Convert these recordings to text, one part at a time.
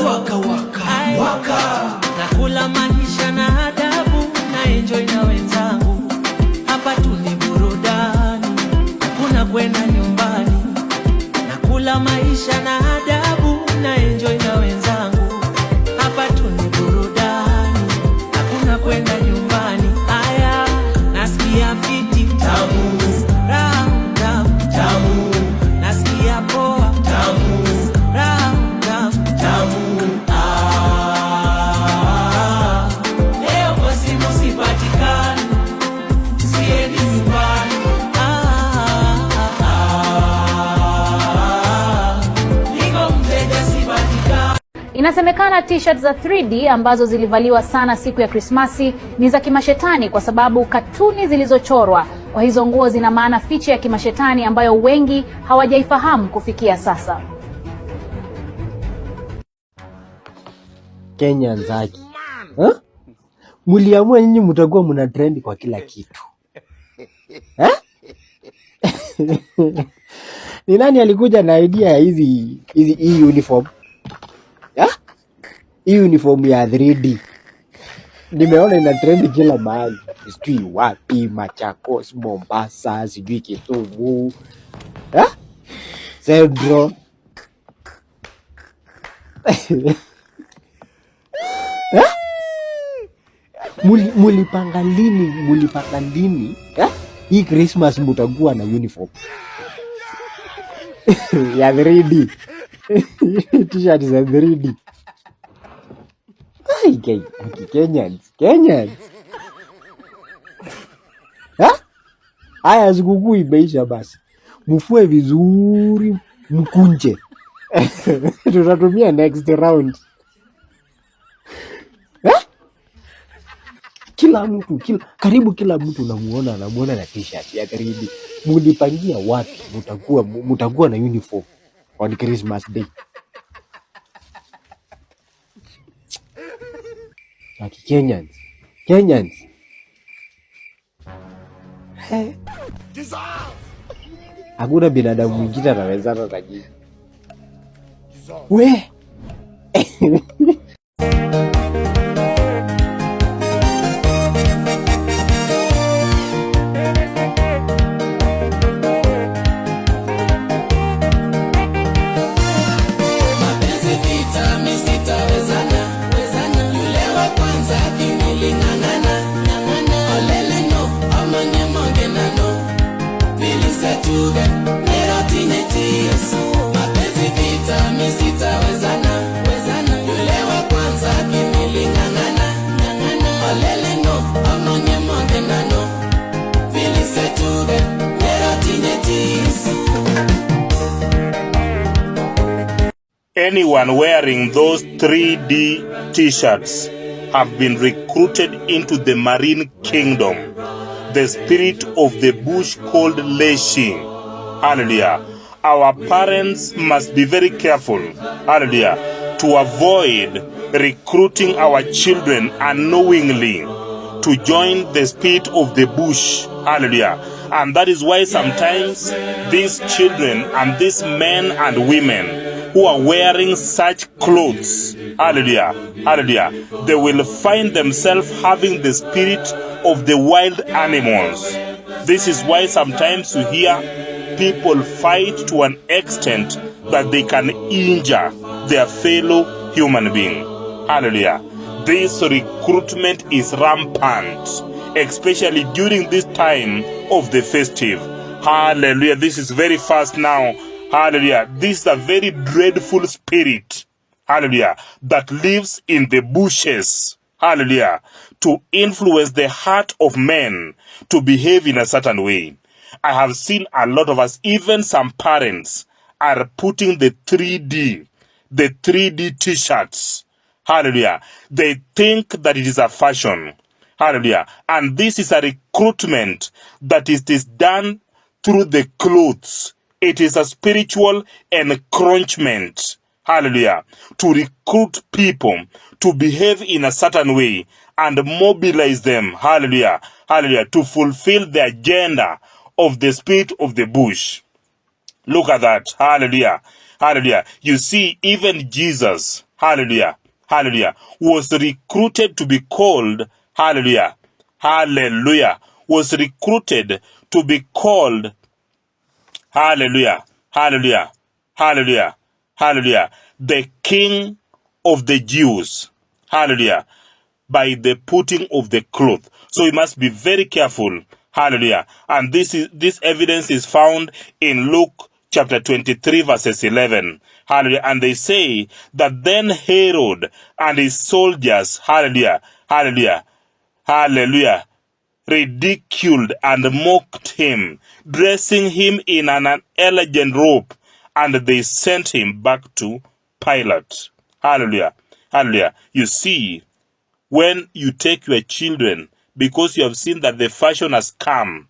waka waka waka, nakula maisha na adabu, na enjoy na wenzangu, hapa tu ni burudani, hakuna kwenda nyumbani. Nakula maisha na adabu, na enjoy na wenzangu, hapa tu ni burudani, hakuna kwenda nyumbani. Aya, nasikia fiti tamu, raha tamu tamu, nasikia poa tamu, raha tamu tamu. Leo kwa simu sipatikani, siendi nyumbani. Niko mteja sipatikani. Inasemekana t-shirt za 3D ambazo zilivaliwa sana siku ya Krismasi ni za kimashetani kwa sababu katuni zilizochorwa kwa hizo nguo zina maana fiche ya kimashetani ambayo wengi hawajaifahamu kufikia sasa. Kenya nzaki. Muliamua nyinyi mtakuwa mna trend kwa kila kitu. Ni nani alikuja na idea ya hizi uniform? Hii uniform ya 3D. Nimeona ina trend kila mahali. Sijui wapi, Machakos, Mombasa, sijui Kisumu. Central. Mulipanga lini? Hii Christmas mutakuwa na uniform ya 3D. T-shirt za 3D. Kenyans. Haya, sikukuu imeisha basi. Mfue vizuri, mkunje. Tutatumia next round. Karibu kila mtu namuona na t-shirt ya 3D. Mulipangia wapi mutakuwa na uniform on Christmas Day? Kenyans. Hakuna binadamu mwingine anawezana na nyinyi. We. Anyone wearing those 3D t-shirts have been recruited into the marine kingdom, the spirit of the bush called Leshing. Hallelujah. Our parents must be very careful, hallelujah, to avoid recruiting our children unknowingly to join the spirit of the bush, hallelujah. And that is why sometimes these children and these men and women who are wearing such clothes, hallelujah, they will find themselves having the spirit of the wild animals. This is why sometimes you hear people fight to an extent that they can injure their fellow human being. Hallelujah. This recruitment is rampant, especially during this time of the festive. Hallelujah. This is very fast now. Hallelujah. This is a very dreadful spirit, hallelujah, that lives in the bushes, hallelujah, to influence the heart of men to behave in a certain way. I have seen a lot of us, even some parents, are putting the 3D t-shirts, hallelujah. They think that it is a fashion, hallelujah. And this is a recruitment that is done through the clothes. It is a spiritual encroachment, hallelujah, to recruit people to behave in a certain way and mobilize them, hallelujah, to fulfill the agenda of the spirit of the bush. Look at that, hallelujah. You see, even Jesus, hallelujah, hallelujah, was recruited to be called, hallelujah, hallelujah, was recruited to be called, hallelujah, hallelujah, hallelujah, hallelujah, the King of the Jews, hallelujah, by the putting of the cloth. So we must be very careful, hallelujah. And this evidence is found in Luke chapter 23 verses 11, hallelujah. And they say that then Herod and his soldiers, hallelujah, hallelujah, hallelujah, ridiculed and mocked him, dressing him in an elegant robe, and they sent him back to Pilate. Hallelujah, hallelujah. You see, when you take your children, because you have seen that the fashion has come,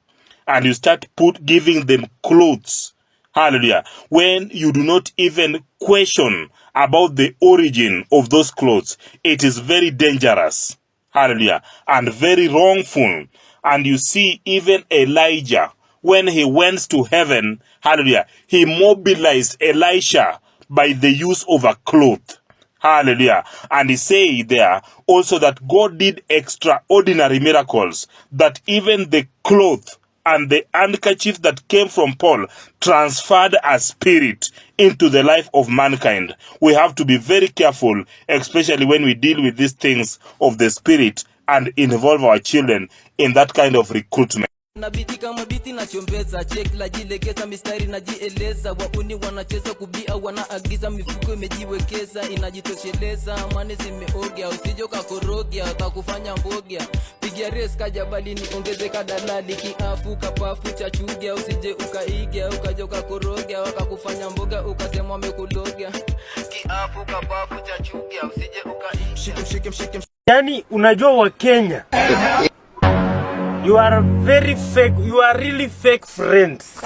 and you start giving them clothes, hallelujah, when you do not even question about the origin of those clothes, it is very dangerous, hallelujah, and very wrongful. And you see, even Elijah, when he went to heaven, hallelujah, he mobilized Elisha by the use of a cloth. Hallelujah. And he say there also that God did extraordinary miracles, that even the cloth and the handkerchief that came from Paul transferred a spirit into the life of mankind. We have to be very careful, especially when we deal with these things of the spirit and involve our children in that kind of recruitment. Nabiti kama biti na chombeza, check la jilegeza, mistari na jieleza, wauni wanacheza kubia, wanaagiza, mifuko imejiwekeza, inajitosheleza, mani zimeogea, usijoka korogea, utakufanya mbogea, pigia res kajabali ni ongeze kadalali, kiafu kapafu chachugea, usije ukaigia, ukajoka korogea, wakakufanya mboga, ukasema wamekulogea, kiafu kapafu chachugea, usije ukaigia. Mshike. Yani unajua wa Kenya you are very fake, you are really fake friends.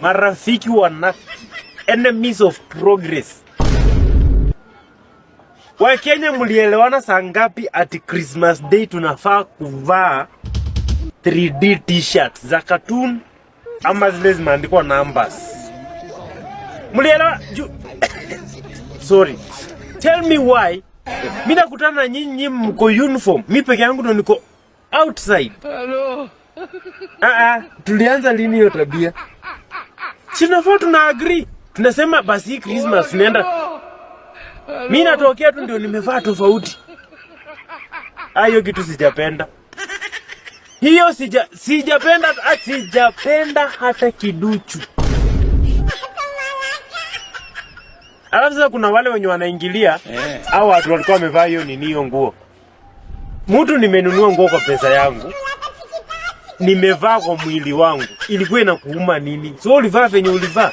Marafiki wanafiki, enemies of progress. Wa Kenya mlielewana saa ngapi ati Christmas Day tunafaa kuvaa 3D t-shirts za cartoon ama zile zimeandikwa numbers? Mlielewana? Sorry. Tell me why. Mimi nakutana na nyinyi mko uniform. Mimi peke yangu ndo niko outside. Hello. Tulianza lini hiyo tabia? Sinafaa tuna agree. Tunasema basi Christmas tunaenda. Mimi natokea tu ndio nimevaa tofauti. Hiyo kitu sijapenda. Hiyo sijapenda hata kiduchu. Alafu sasa kuna wale wenye wanaingilia au watu walikuwa wamevaa hiyo hiyo nguo. Mtu nimenunua nguo kwa pesa yangu, nimevaa kwa mwili wangu, ilikuwa inakuuma nini? So ulivaa venye ulivaa.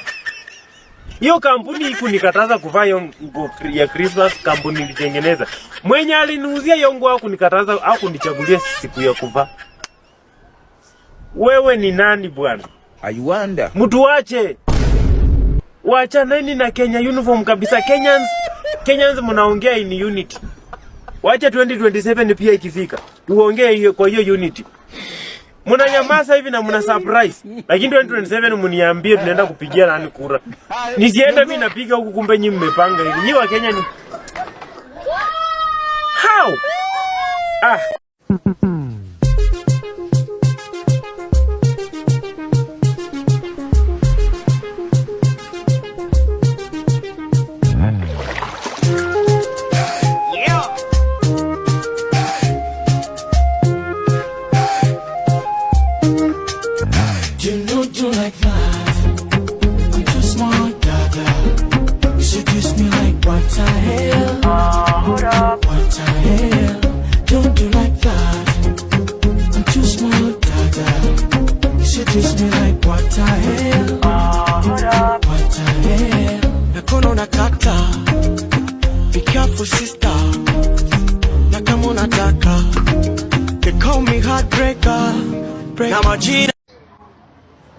Hiyo kampuni ikunikataza kuvaa hiyo nguo ya Christmas, kampuni ilitengeneza. Mwenye aliniuzia hiyo nguo hakunikataza au kunichagulia siku ya kuvaa. Wewe ni nani bwana? I wonder. Mtu wache. Wacha nani na Kenya uniform kabisa. Kenyans mnaongea in unity. Wacha 2027 pia ikifika tuongee hiyo kwa hiyo unity. Mnanyamaza hivi na mna surprise. Lakini 2027 mniambie tunaenda kupigia nani kura. Nisiende mimi napiga huku kumbe nyinyi mmepanga hivi. Nyinyi wa Kenya ni how? Be careful sister, na kama unataka, they call me heartbreaker, na majina.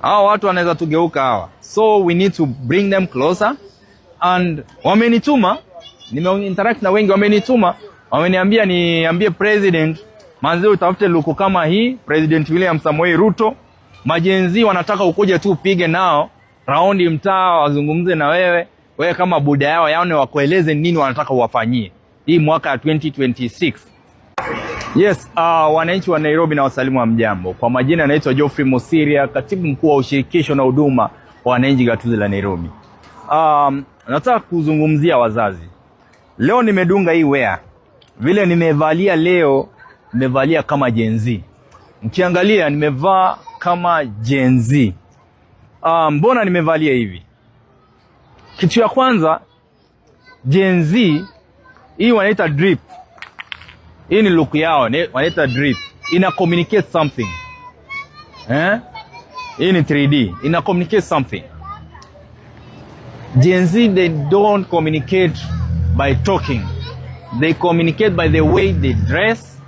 Hawa watu wanaweza tugeuka hawa, so we need to bring them closer. And wamenituma, nimeinteract na wengi, wameniambia niambie president, manzi utafute luku kama hii, President William Samoei Ruto, majenzi wanataka ukuje tu upige nao raundi mtaa wazungumze na wewe. wewe kama buda yao yaone wakueleze nini wanataka uwafanyie hii mwaka 2026. Yes, wananchi wa Nairobi na wasalimu wa mjambo. Kwa majina naitwa Geoffrey Mosiria, katibu mkuu wa ushirikisho na huduma wa wananchi gatuzi la Nairobi. Nataka kuzungumzia wazazi. Leo nimedunga hii wear. Vile nimevalia leo, nimevalia kama Gen Z. Mkiangalia nimevaa kama Gen Z. Mbona nimevalia hivi? Kitu ya kwanza, Gen Z hii wanaita drip. Hii ni look yao, wanaita drip. Ina communicate something. Hii ni 3D. Ina communicate something. Gen Z, they don't communicate by talking. They communicate by the way they dress,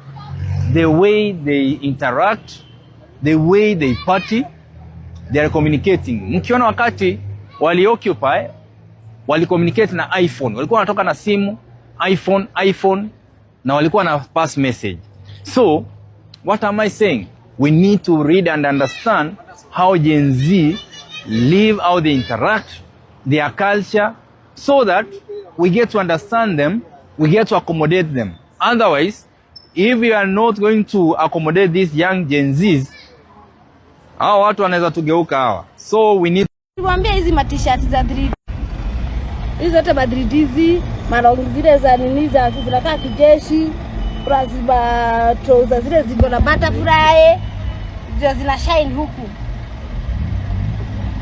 the way they interact, the way they party. They are communicating. Mkiona wakati wali-occupy, wali-communicate na iPhone. Walikuwa wanatoka na simu, iPhone, na walikuwa na pass message. So, what am I saying? We need to read and understand how Gen Z live, how they interact, their culture, so that we get to understand them, we get to accommodate them. Otherwise, if we are not going to accommodate these young Gen Zs, hawa watu wanaweza tugeuka hawa. So we need kuambia hizi t-shirt za 3D. Hizi zote ba 3D hizi, malong zile za nini za zinakaa kijeshi, lazima trousers zile ziko na butterfly, ndio zina shine huku.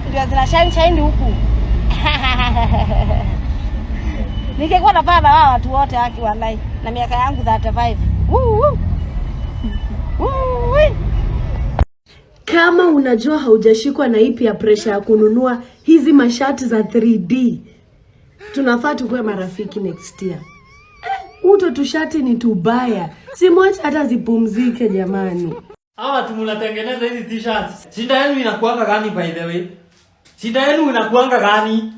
Ndio zina shine huku. Ningekuwa napanda hawa watu wote haki wallahi na miaka yangu 35. Kama unajua haujashikwa na ipi ya pressure ya kununua hizi mashati za 3D, tunafaa tukue marafiki next year. Uto tushati ni tubaya. Simwache hata zipumzike jamani. Hawa tumunatengeneza hizi t-shirts. Shida yenu inakuanga gani by the way? Shida yenu inakuanga gani?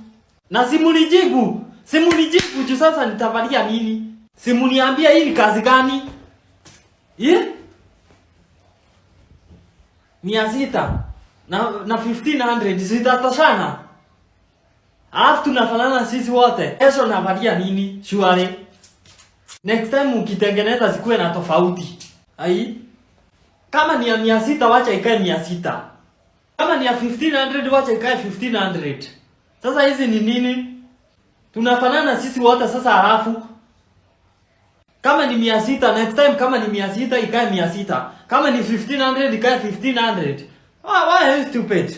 Na simunijibu juu sasa nitavalia nini? Simuniambia hii ni kazi gani? 600 na 1500 zitatashana. Alafu tunafanana sisi wote. Kesho navalia nini? Surely. Next time ukitengeneza zikuwe na tofauti. Kama ni ya 600 wacha ikae 600. Kama ni ya 1500 wacha ikae 1500. Sasa hizi ni nini? Tunafanana sisi wote sasa halafu. Kama ni 600 next time kama ni 600 ikae 600. Kama ni 1500 ikae 1500. Why are you stupid?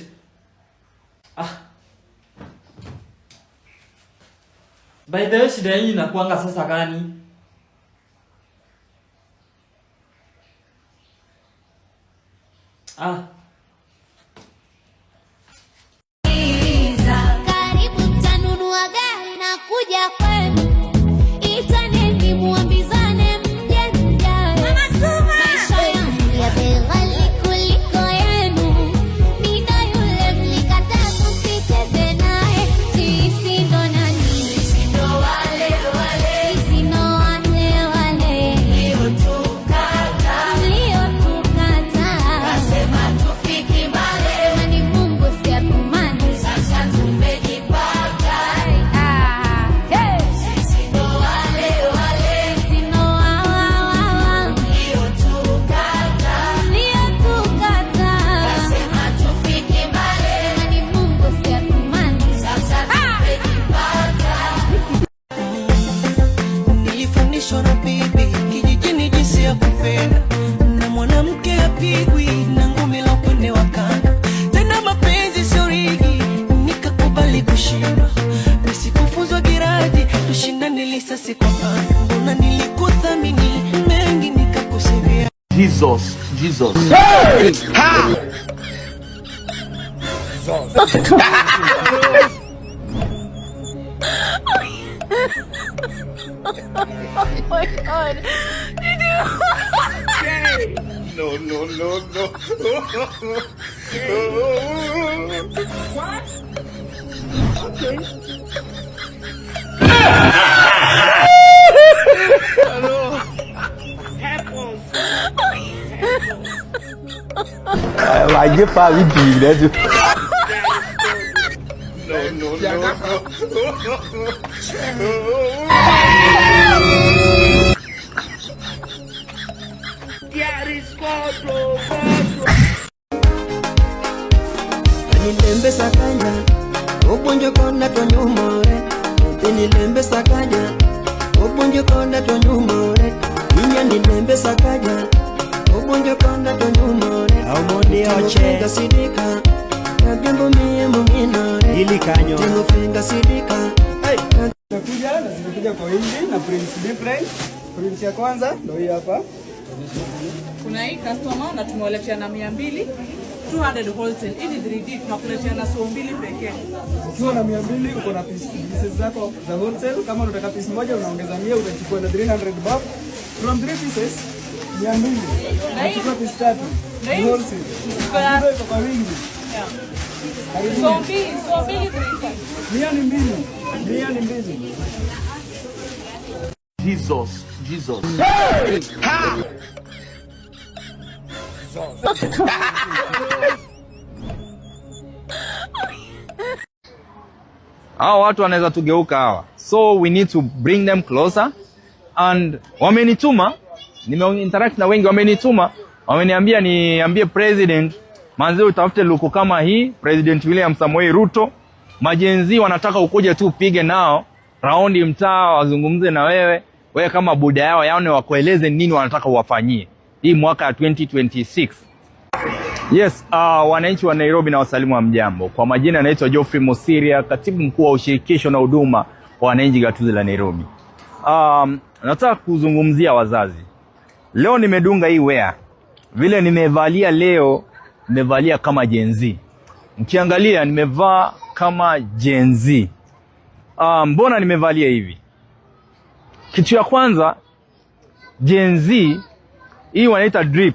By the way, shida hii inakuanga sasa gani? Karibu mtanunua gari na kuja kwenu. Itaneni muambizane mje mjae. Maisha yangu ya bei ghali kuliko yenu. Nina yule mlikataa msicheze naye. Sisi ndo nani? Sisi ndo wale. Sisi ndo wale. Mliotukataa. Nasema tufiki mbali. Sema ni Mungu si atumani. Sasa tumejipata. Sisi ndo wale. Sisi ndo mliotukataa. Nasema tufiki mbali. Sema ni Mungu si atumani. Sasa tumejipata. Nilifundishwa na bibi kijijini jinsi ya kupenda, na mwanamke apigwi na ngumi la upande wa kando. Tena mapenzi sio rigi, nikakubali kushindwa. Nisikufunzwa giradi, tushindane lisasi kwa pando. Mbona nilikuthamini mengi nikakusevia. Jesus. Oh my God. Did you? No. What? Okay. I get 5 No. Nilembe sakanya obonjo konda to nyumore nilembe sakanya obonjo konda to nyumore inya nilembe sakanya obonjo konda to nyumore aumoni oche gasidika kagembo mie muminore ili kanyo tengo finga sidika nakuja na zilikuja kwa wingi na prints different. Prints ya kwanza ndio hii hapa. Kuna hii customer na tumewaletea na 200 200 wholesale. Hii 3D tunakuletea na so mbili pekee. Ukiwa na 200 uko na pieces zako za wholesale. Kama unataka piece moja unaongeza 100 utachukua na 300 bob. From 3 pieces 200. Unachukua piece 3 wholesale. Kwa wingi. So mbili 200. Jesus. Hawa watu wanaweza tugeuka hawa, so we need to bring them closer. And wamenituma, nimeinteract na wengi, wamenituma, wameniambia niambie president manzi utafute luku kama hii. President William Samoei Ruto, majenzi wanataka ukuje tu upige nao raundi mtaa, wazungumze na wewe kama buda yao, yaone wakueleze nini wanataka uwafanyie hii mwaka 2026. Yes, wananchi wa Nairobi na wasalimu wa mjambo. Kwa majina naitwa Geoffrey Mosiria, katibu mkuu wa ushirikisho na huduma kwa wananchi gatuzi la Nairobi. Nataka kuzungumzia wazazi. Leo nimedunga hii wear. Vile nimevalia leo, nimevalia kama Gen Z. Mkiangalia nimevaa kama Gen Z. Mbona nimevalia hivi? Kitu ya kwanza, Gen Z hii wanaita drip.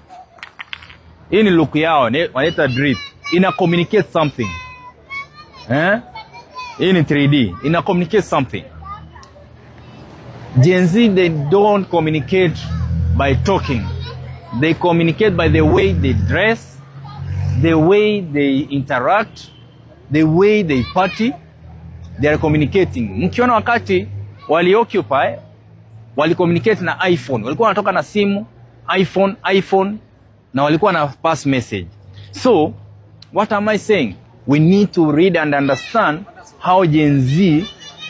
Hii ni look yao, wanaita drip. Ina communicate something. Hii ni 3D. Ina communicate something. Gen Z, they don't communicate by talking. They communicate by the way they dress, the way they interact, the way they party. They are communicating. Mkiona wakati wali-occupy, wali-communicate na iPhone. Walikuwa wanatoka na simu, iPhone, na walikuwa na pass message. So, what am I saying? We need to read and understand how Gen Z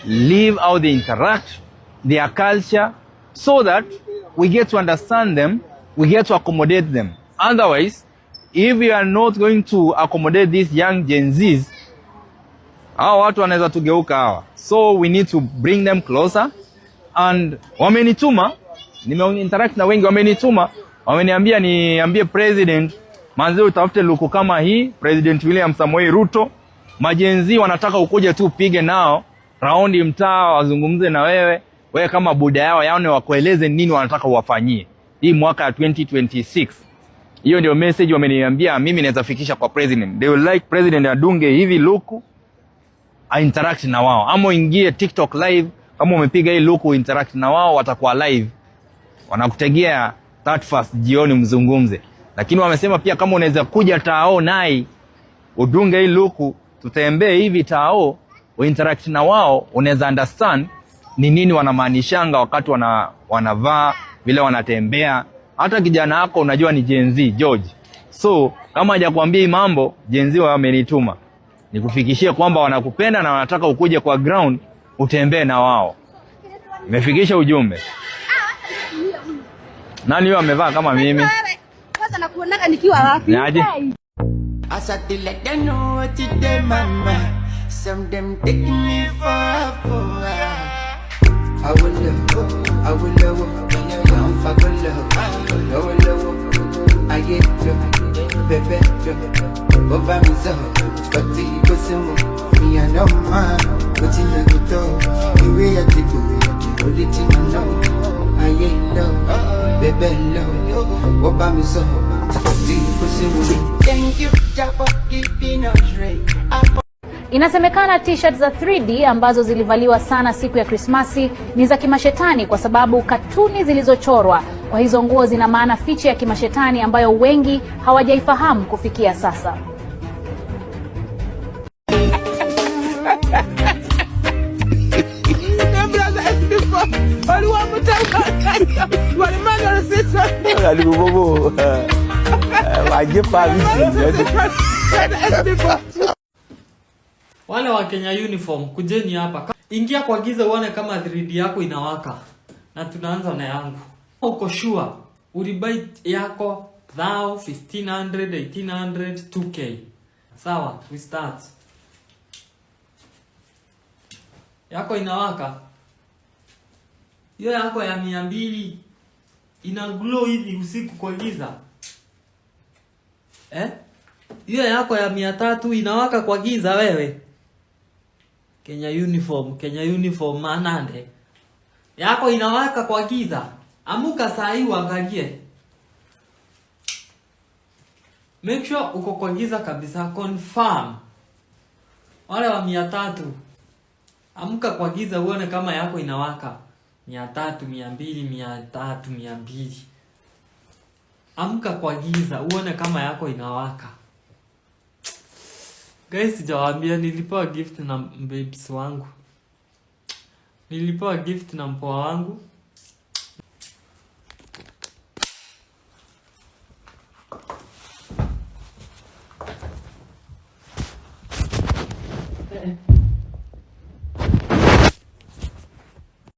live, how they interact, their culture, so that we get to understand them, we get to accommodate them. Otherwise, if we are not going to accommodate these young Gen Zs, hawa watu wanaweza tugeuka hawa. So we need to bring them closer. And wamenituma, nimeinteract na wengi, wamenituma, wameniambia niambie president manzi utafute luku kama hii. President William Samoei Ruto, majenzi wanataka ukuje tu upige nao raundi mtaa, wazungumze na wewe kama buda yao, yaone wakueleze nini wanataka uwafanyie hii mwaka 2026. Hiyo ndio message wameniambia mimi naweza fikisha kwa president. They will like president adunge hivi luku, interact na wao, ama ingie TikTok live. Kama umepiga hii luku interact na wao, watakuwa live, wanakutegea 31st jioni mzungumze. Lakini wamesema pia kama unaweza kuja Tao nai udunge hii luku, tutembee hivi Tao, interact na wao, unaweza understand ni nini wanamaanishanga wakati wanavaa vile wanatembea. Hata kijana wako unajua ni Gen Z George. So kama hajakwambia mambo, Gen Z wamenituma nikufikishie kwamba wanakupenda na wanataka ukuje kwa ground utembee na wao. Nimefikisha ujumbe. Nani yeye amevaa kama mimi? Kwanza nakuonaga nikiwa wapi? Naje? Asante let them know what you did, mama. Some them taking me for I will love, I'm fucking love. I get love, baby, love. Over me so, but you go some me and no man. But you know you do, the way I take it, only thing I know. I get love, baby, love. Over me so, but you go some. Thank you, Jack, for keeping us right. Inasemekana t-shirt za 3D ambazo zilivaliwa sana siku ya Krismasi ni za kimashetani kwa sababu katuni zilizochorwa kwa hizo nguo zina maana fiche ya kimashetani ambayo wengi hawajaifahamu kufikia sasa. Alikubobo. Wajepa vipi? Wale wa Kenya Uniform, kujeni hapa. Ingia kwa giza uone kama 3D yako inawaka. Na tunaanza na yangu. Uko sure ulibai yako 1500, 1800, 2k. Sawa, we start. Yako inawaka. Hiyo yako ya 200 ina glow hivi usiku kwa giza. Hiyo yako ya 300 inawaka kwa giza wewe. Kenya Uniform manande. Yako inawaka kwa giza. Amuka saa hii uangalie. Make sure uko kwa giza kabisa, confirm. Wale wa 300. Amuka kwa giza uone kama yako inawaka. 300, 200, 300, 200. Amuka kwa giza uone kama yako inawaka. Guys, sijawaambia nilipewa gift na babes wangu. Nilipewa gift na mpoa wangu.